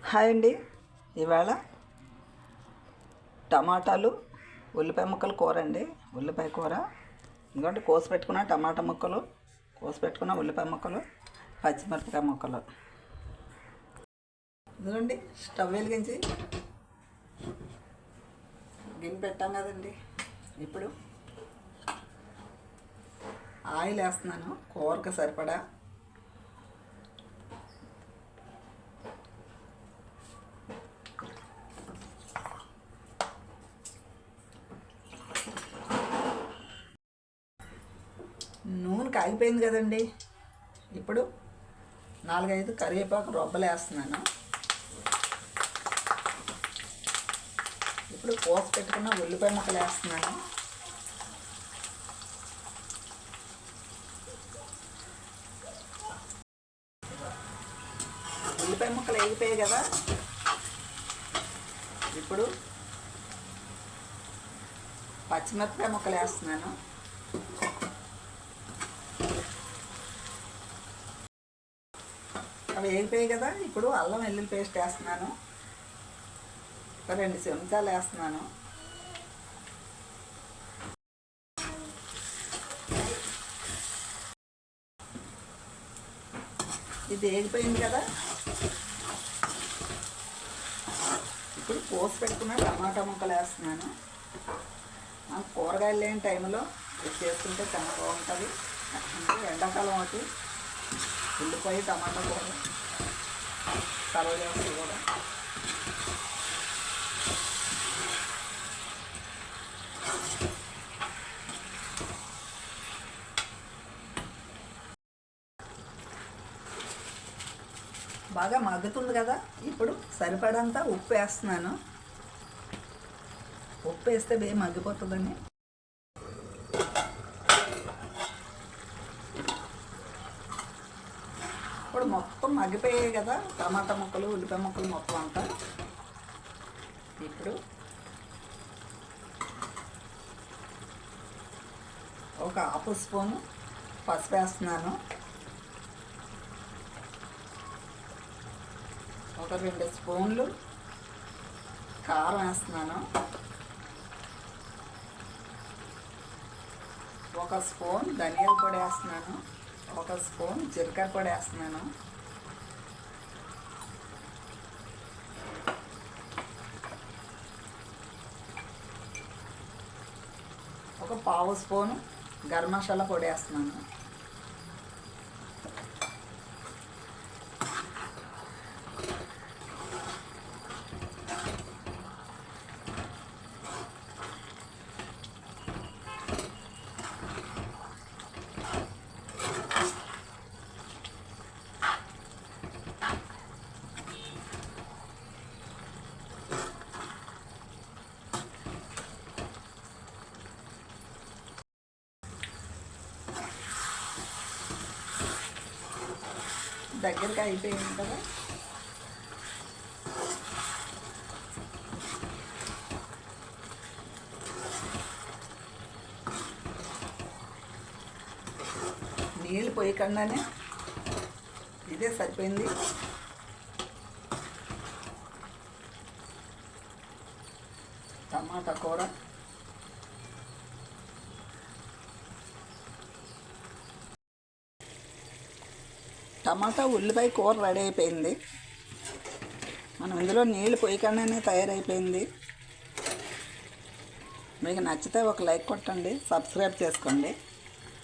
Hi అండి. ఇవాళ టమాటాలు ఉల్లిపాయ ముక్కలు కూర అండి. ఉల్లిపాయ కూర ఇంకోటి కోసి పెట్టుకున్న టమాటా ముక్కలు, కోసి పెట్టుకున్న ఉల్లిపాయ ముక్కలు, పచ్చిమిరపకాయ ముక్కలు. ఇదిగోండి స్టవ్ వెలిగించి గిన్నె పెట్టాం కదండి. ఇప్పుడు ఆయిల్ వేస్తున్నాను కూరకు సరిపడా. నూనె కాగిపోయింది కదండి. ఇప్పుడు 4-5 కరివేపాకు రొబ్బలు వేస్తున్నాను. ఇప్పుడు కోసి పెట్టుకున్న ఉల్లిపాయ ముక్కలు వేస్తున్నాను. ఉల్లిపాయ ముక్కలు వేగిపోయాయి కదా. ఇప్పుడు పచ్చిమిరపకాయ ముక్కలు వేస్తున్నాను. అవి వేగిపోయాయి కదా. ఇప్పుడు అల్లం వెల్లుల్లి పేస్ట్ వేస్తున్నాను. ఒక 2 చెంచాలు వేస్తున్నాను. ఇది వేగిపోయింది కదా. ఇప్పుడు కోసి పెట్టుకున్న టమాటా ముక్కలు వేస్తున్నాను. మనం కూరగాయలు లేని టైంలో ఇది చేసుకుంటే చాలా బాగుంటుంది. అంటే ఎండాకాలం ఒకటి ఉల్లిపాయ టమాటా కూర సర్వ్ చేస్తుంది కూడా. బాగా మగ్గుతుంది కదా. ఇప్పుడు సరిపడంతా ఉప్పు వేస్తున్నాను. ఉప్పు వేస్తే బాగా మగ్గిపోతుందని. ఇప్పుడు మొత్తం మగ్గిపోయాయి కదా టమాటా ముక్కలు, ఉల్లిపాయ ముక్కలు మొత్తం అంతా. ఇప్పుడు ఒక 1/2 స్పూను పసుపు వేస్తున్నాను. ఒక 2 స్పూన్లు కారం వేస్తున్నాను. 1 స్పూన్ ధనియాల పొడి వేస్తున్నాను. 1 స్పూన్ జీలకర్ర పొడి వేస్తున్నాను. ఒక 1/2 స్పూను గరం మసాలా పొడి వేస్తున్నాను. దగ్గరికి అయిపోయింది కదా. నీళ్ళు పోయకుండానే ఇదే సరిపోయింది. టమాటా కూర టమాటా ఉల్లిపాయ కూర రెడీ అయిపోయింది. మనం ఇందులో నీళ్ళు పోయకుండానే తయారైపోయింది. మీకు నచ్చితే ఒక లైక్ కొట్టండి, సబ్స్క్రైబ్ చేసుకోండి.